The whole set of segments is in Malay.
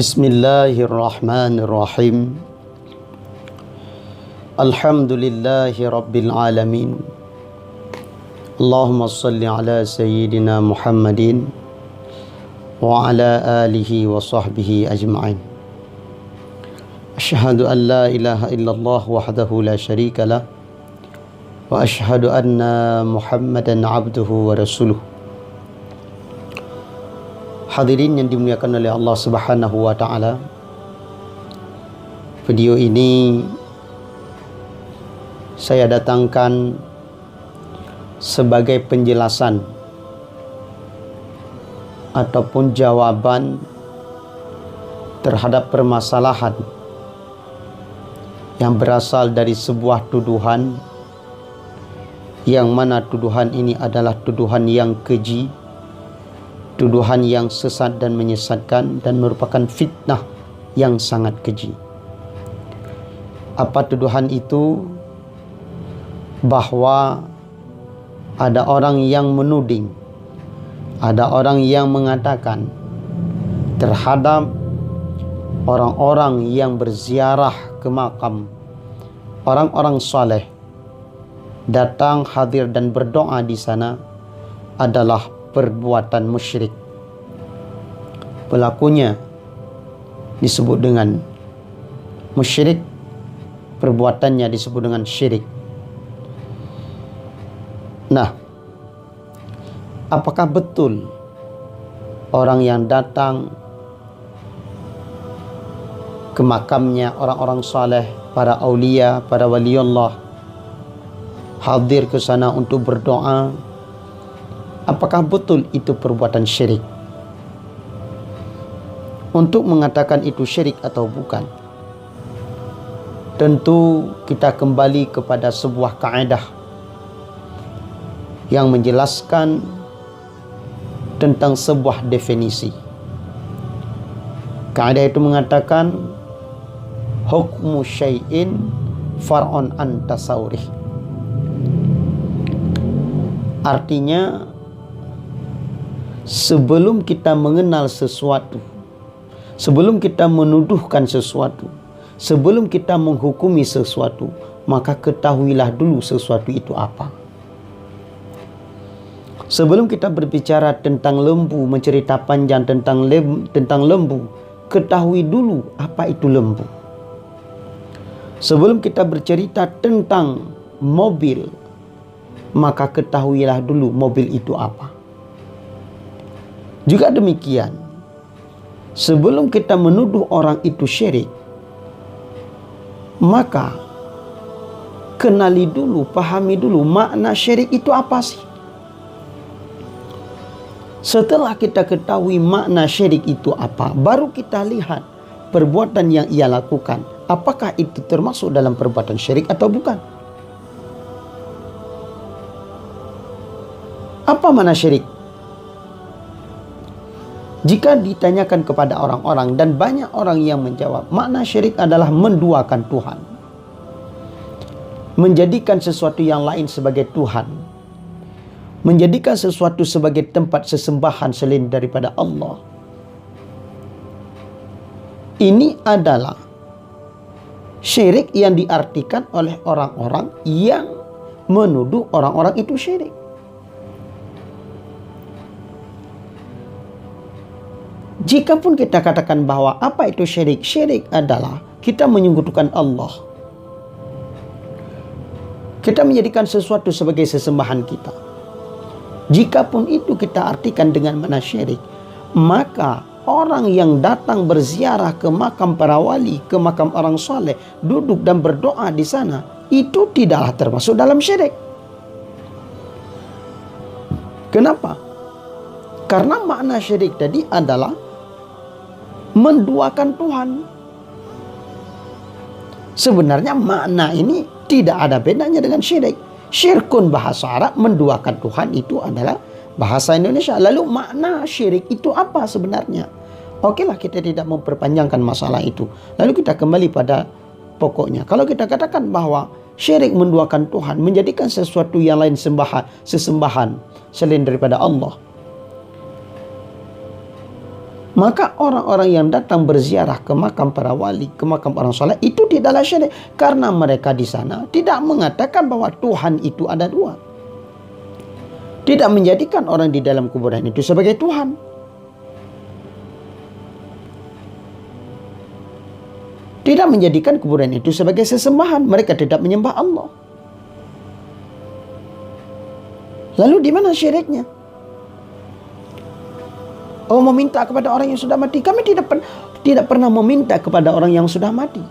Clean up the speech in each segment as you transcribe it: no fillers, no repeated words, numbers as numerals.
Bismillahirrahmanirrahim. Alhamdulillahi rabbil alamin. Allahumma salli ala sayyidina Muhammadin wa ala alihi wa sahbihi ajma'in. Asyhadu an la ilaha illallah wahdahu la syarika lah wa asyhadu anna Muhammadan abduhu wa rasuluh. Hadirin yang dimuliakan oleh Allah Subhanahu wa taala. Video ini saya datangkan sebagai penjelasan ataupun jawaban terhadap permasalahan yang berasal dari sebuah tuduhan, yang mana tuduhan ini adalah tuduhan yang keji, tuduhan yang sesat dan menyesatkan, dan merupakan fitnah yang sangat keji. Apa tuduhan itu? Bahwa ada orang yang menuding, ada orang yang mengatakan terhadap orang-orang yang berziarah ke makam orang-orang saleh, datang, hadir dan berdoa di sana adalah perbuatan musyrik. Pelakunya disebut dengan musyrik, perbuatannya disebut dengan syirik. Nah, apakah betul orang yang datang ke makamnya orang-orang saleh, para aulia, para waliullah, hadir ke sana untuk berdoa, apakah betul itu perbuatan syirik? Untuk mengatakan itu syirik atau bukan, tentu kita kembali kepada sebuah kaedah yang menjelaskan tentang sebuah definisi. Kaedah itu mengatakan hukmu syai'in far'un an tasawurih. Artinya, sebelum kita mengenal sesuatu, sebelum kita menuduhkan sesuatu, sebelum kita menghukumi sesuatu, maka ketahuilah dulu sesuatu itu apa. Sebelum kita berbicara tentang lembu, mencerita panjang tentang lembu, ketahui dulu apa itu lembu. Sebelum kita bercerita tentang mobil, maka ketahuilah dulu mobil itu apa. Juga demikian, sebelum kita menuduh orang itu syirik, maka kenali dulu, pahami dulu makna syirik itu apa sih. Setelah kita ketahui makna syirik itu apa, baru kita lihat perbuatan yang ia lakukan, apakah itu termasuk dalam perbuatan syirik atau bukan. Apa makna syirik? Jika ditanyakan kepada orang-orang, dan banyak orang yang menjawab, makna syirik adalah menduakan Tuhan, menjadikan sesuatu yang lain sebagai Tuhan, menjadikan sesuatu sebagai tempat sesembahan selain daripada Allah. Ini adalah syirik yang diartikan oleh orang-orang yang menuduh orang-orang itu syirik. Jikapun kita katakan bahwa apa itu syirik? Syirik adalah kita menyekutukan Allah. Kita menjadikan sesuatu sebagai sesembahan kita. Jikapun itu kita artikan dengan makna syirik, maka orang yang datang berziarah ke makam para wali, ke makam orang soleh, duduk dan berdoa di sana, itu tidaklah termasuk dalam syirik. Kenapa? Karena makna syirik tadi adalah menduakan Tuhan. Sebenarnya makna ini tidak ada bedanya dengan syirik. Syirkun bahasa Arab, menduakan Tuhan, itu adalah bahasa Indonesia. Lalu makna syirik itu apa sebenarnya? Okelah, kita tidak memperpanjangkan masalah itu. Lalu kita kembali pada pokoknya. Kalau kita katakan bahwa syirik menduakan Tuhan, menjadikan sesuatu yang lain sesembahan selain daripada Allah, Maka orang-orang yang datang berziarah ke makam para wali, ke makam orang soleh, itu tidaklah syirik. Karena mereka di sana tidak mengatakan bahwa Tuhan itu ada dua. Tidak menjadikan orang di dalam kuburan itu sebagai Tuhan. Tidak menjadikan kuburan itu sebagai sesembahan. Mereka tidak menyembah Allah. Lalu di mana syiriknya? Oh, meminta kepada orang yang sudah mati. Kami tidak pernah meminta kepada orang yang sudah mati.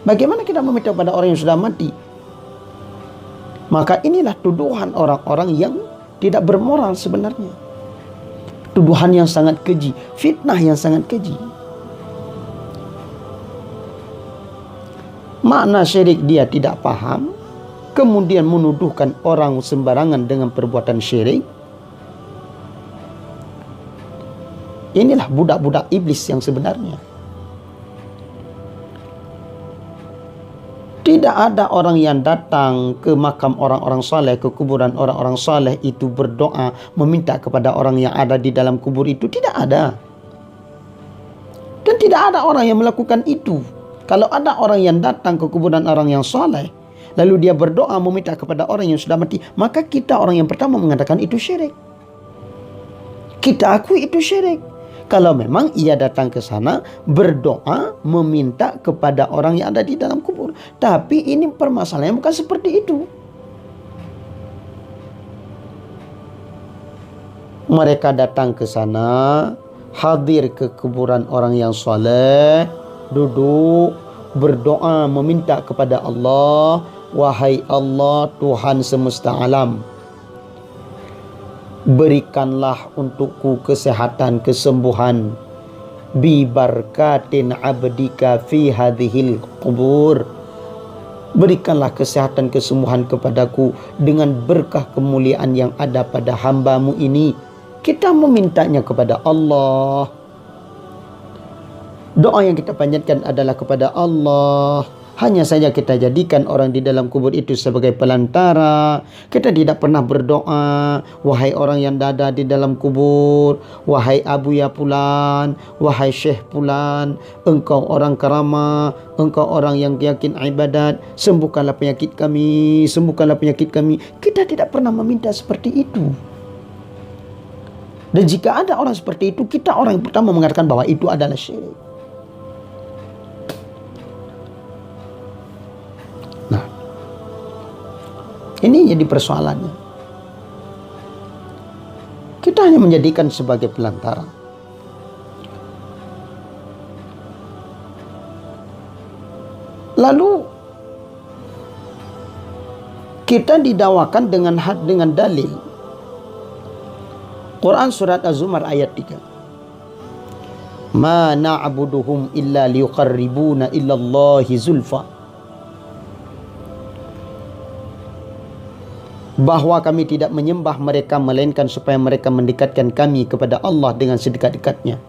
Bagaimana kita meminta kepada orang yang sudah mati? Maka inilah tuduhan orang-orang yang tidak bermoral sebenarnya. Tuduhan yang sangat keji, fitnah yang sangat keji. Makna syirik dia tidak paham, kemudian menuduhkan orang sembarangan dengan perbuatan syirik. Inilah budak-budak iblis yang sebenarnya. Tidak ada orang yang datang ke makam orang-orang saleh, ke kuburan orang-orang saleh itu berdoa meminta kepada orang yang ada di dalam kubur itu. Tidak ada. Dan tidak ada orang yang melakukan itu. Kalau ada orang yang datang ke kuburan orang yang saleh, lalu dia berdoa meminta kepada orang yang sudah mati, maka kita orang yang pertama mengatakan itu syirik. Kita akui itu syirik. Kalau memang ia datang ke sana berdoa meminta kepada orang yang ada di dalam kubur. Tapi ini permasalahannya bukan seperti itu. Mereka datang ke sana, hadir ke kuburan orang yang saleh, duduk, berdoa meminta kepada Allah, wahai Allah Tuhan semesta alam, berikanlah untukku kesehatan, kesembuhan, bi barkatin abdika fi hadhil qubur. Berikanlah kesehatan, kesembuhan kepadaku dengan berkah kemuliaan yang ada pada hambamu ini. Kita memintanya kepada Allah. Doa yang kita panjatkan adalah kepada Allah. Hanya saja kita jadikan orang di dalam kubur itu sebagai pelantara. Kita tidak pernah berdoa, wahai orang yang ada di dalam kubur, wahai Abu Ya Pulan, wahai Syekh Pulan, engkau orang karamah, engkau orang yang yakin ibadat, sembuhkanlah penyakit kami, sembuhkanlah penyakit kami. Kita tidak pernah meminta seperti itu. Dan jika ada orang seperti itu, kita orang yang pertama mengatakan bahwa itu adalah syirik. Ini jadi persoalannya. Kita hanya menjadikan sebagai pelantara. Lalu kita didakwakan dengan dalil. Quran surat Az-Zumar ayat 3. Ma na'buduhum illa liyuqarribuna illa Allahi zulfa. Bahwa kami tidak menyembah mereka melainkan supaya mereka mendekatkan kami kepada Allah dengan sedekat-dekatnya.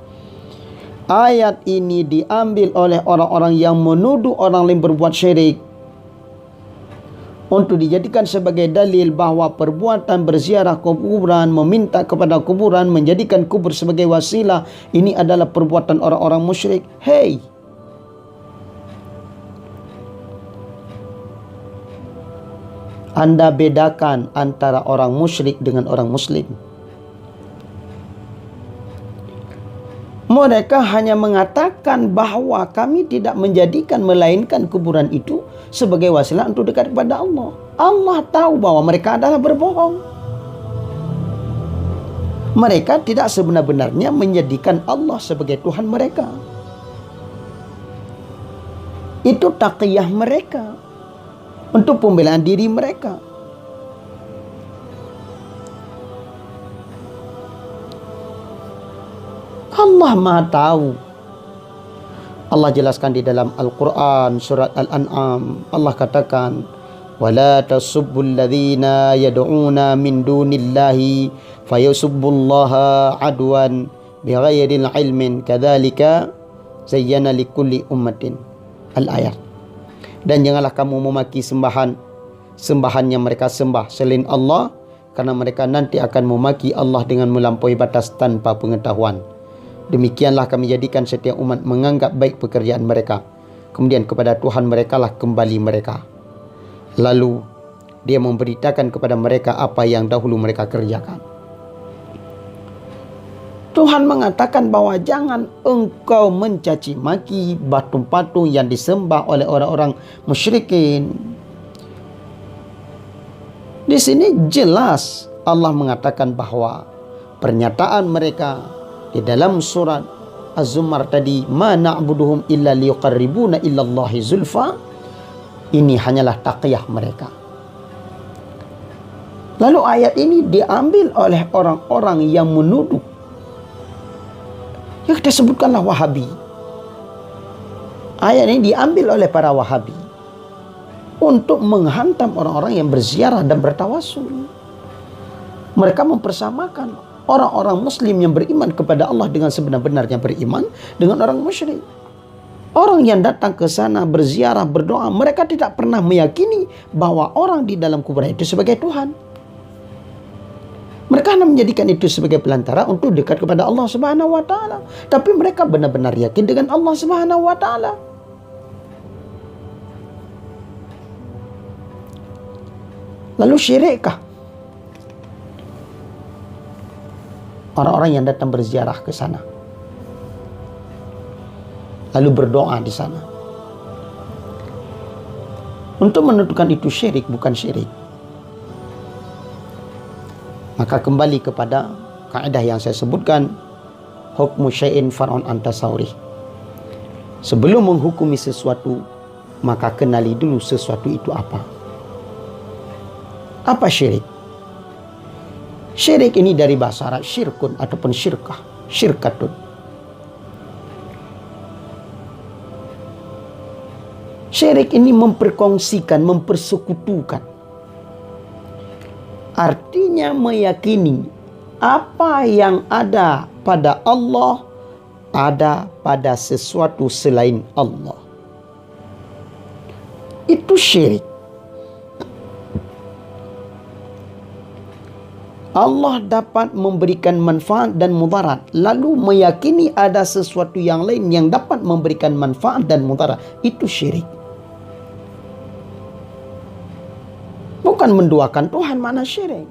Ayat ini diambil oleh orang-orang yang menuduh orang lain berbuat syirik untuk dijadikan sebagai dalil bahwa perbuatan berziarah kuburan, meminta kepada kuburan, menjadikan kubur sebagai wasilah, ini adalah perbuatan orang-orang musyrik. Hey, Anda bedakan antara orang musyrik dengan orang muslim. Mereka hanya mengatakan bahwa kami tidak menjadikan melainkan kuburan itu sebagai wasilah untuk dekat kepada Allah. Allah tahu bahwa mereka adalah berbohong. Mereka tidak sebenar-benarnya menjadikan Allah sebagai Tuhan mereka. Itu taqiyah mereka, untuk pembelaan diri mereka. Allah Maha tahu. Allah jelaskan di dalam Al-Quran surat Al-An'am. Allah katakan, وَلَا تَسُبُّوا الَّذِينَ يَدْعُونَ مِنْ دُونِ اللَّهِ فَيَسُبُّوا اللَّهَ عَدْوًا بِغَيْرِ الْعِلْمِ كَذَلِكَ زَيَّنَ لِكُلِّ أُمَّةٍ. Al-ayat. Dan janganlah kamu memaki sembahan yang mereka sembah selain Allah, karena mereka nanti akan memaki Allah dengan melampaui batas tanpa pengetahuan. Demikianlah kami jadikan setiap umat menganggap baik pekerjaan mereka. Kemudian kepada Tuhan mereka lah kembali mereka. Lalu dia memberitakan kepada mereka apa yang dahulu mereka kerjakan. Tuhan mengatakan bahwa jangan engkau mencaci maki patung-patung yang disembah oleh orang-orang musyrikin. Di sini jelas Allah mengatakan bahwa pernyataan mereka di dalam surat Az-Zumar tadi, ma na'buduhum illa liyuqarribuna illallahi zulfa, ini hanyalah taqiyah mereka. Lalu ayat ini diambil oleh orang-orang yang menuduh, yang kita sebutkanlah Wahabi. Ayat ini diambil oleh para Wahabi untuk menghantam orang-orang yang berziarah dan bertawasul. Mereka mempersamakan orang-orang muslim yang beriman kepada Allah dengan sebenar-benarnya beriman dengan orang musyrik. Orang yang datang ke sana berziarah, berdoa, mereka tidak pernah meyakini bahwa orang di dalam kuburan itu sebagai Tuhan. Mereka hanya menjadikan itu sebagai pelantara untuk dekat kepada Allah Subhanahu wa taala. Tapi mereka benar-benar yakin dengan Allah Subhanahu wa taala. Lalu syirikkah orang-orang yang datang berziarah ke sana, lalu berdoa di sana? Untuk menentukan itu syirik bukan syirik, maka kembali kepada kaidah yang saya sebutkan, hukmu syai'in far'un an tasawwurih. Sebelum menghukumi sesuatu, maka kenali dulu sesuatu itu apa. Apa syirik? Syirik ini dari bahasa Arab syirkun ataupun syirkah, syirkatun. Syirik ini memperkongsikan, mempersekutukan. Artinya meyakini apa yang ada pada Allah ada pada sesuatu selain Allah. Itu syirik. Allah dapat memberikan manfaat dan mudarat, lalu meyakini ada sesuatu yang lain yang dapat memberikan manfaat dan mudarat. Itu syirik. Bukan menduakan Tuhan, mana syirik.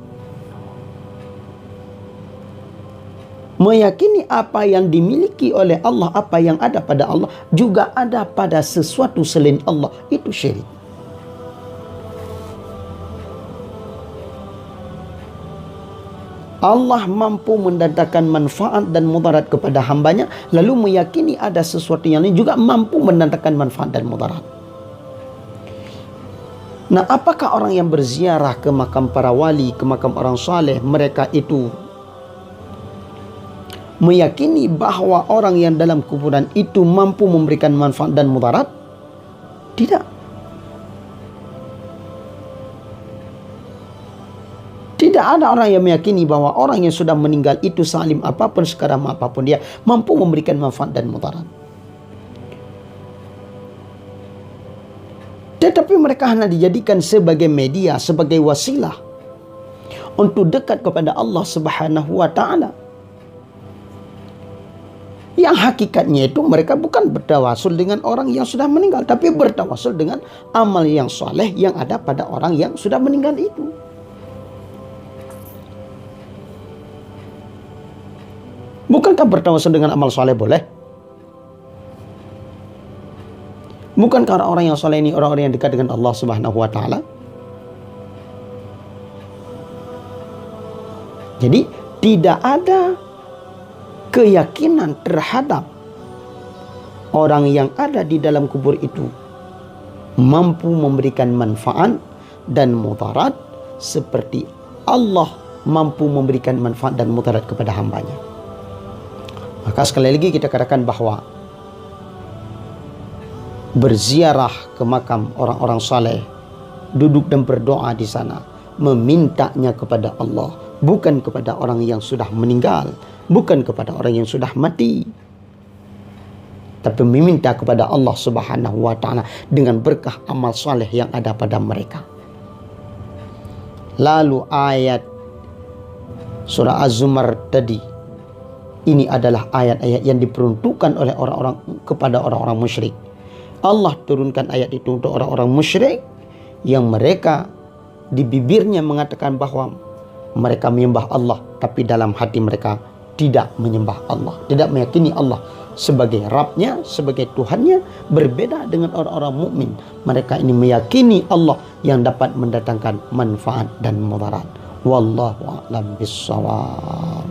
Meyakini apa yang dimiliki oleh Allah, apa yang ada pada Allah juga ada pada sesuatu selain Allah. Itu syirik. Allah mampu mendatangkan manfaat dan mudarat kepada hambanya, lalu meyakini ada sesuatu yang lain juga mampu mendatangkan manfaat dan mudarat. Nah, apakah orang yang berziarah ke makam para wali, ke makam orang saleh, mereka itu meyakini bahwa orang yang dalam kuburan itu mampu memberikan manfaat dan mudarat? Tidak. Tidak ada orang yang meyakini bahwa orang yang sudah meninggal itu salim apapun, sekarang apapun dia, mampu memberikan manfaat dan mudarat. Tetapi mereka hanya dijadikan sebagai media, sebagai wasilah untuk dekat kepada Allah Subhanahu wa taala. Yang hakikatnya itu mereka bukan bertawasul dengan orang yang sudah meninggal, tapi bertawasul dengan amal yang soleh yang ada pada orang yang sudah meninggal itu. Bukankah bertawasul dengan amal soleh boleh? Bukankah orang-orang yang soleh ini orang-orang yang dekat dengan Allah Subhanahu wa taala? Jadi tidak ada keyakinan terhadap orang yang ada di dalam kubur itu mampu memberikan manfaat dan mudarat seperti Allah mampu memberikan manfaat dan mudarat kepada hambanya. Maka sekali lagi kita katakan bahwa berziarah ke makam orang-orang saleh, duduk dan berdoa di sana, memintanya kepada Allah, bukan kepada orang yang sudah meninggal, bukan kepada orang yang sudah mati, tapi meminta kepada Allah Subhanahu wa taala dengan berkah amal saleh yang ada pada mereka. Lalu ayat surah Az-Zumar tadi Ini adalah ayat-ayat yang diperuntukkan oleh orang-orang kepada orang-orang musyrik. Allah turunkan ayat itu untuk orang-orang musyrik yang mereka di bibirnya mengatakan bahwa mereka menyembah Allah, tapi dalam hati mereka tidak menyembah Allah, tidak meyakini Allah sebagai Rabbnya, sebagai Tuhannya. Berbeda dengan orang-orang mukmin, mereka ini meyakini Allah yang dapat mendatangkan manfaat dan mudarat. Wallahu a'lam bissawab.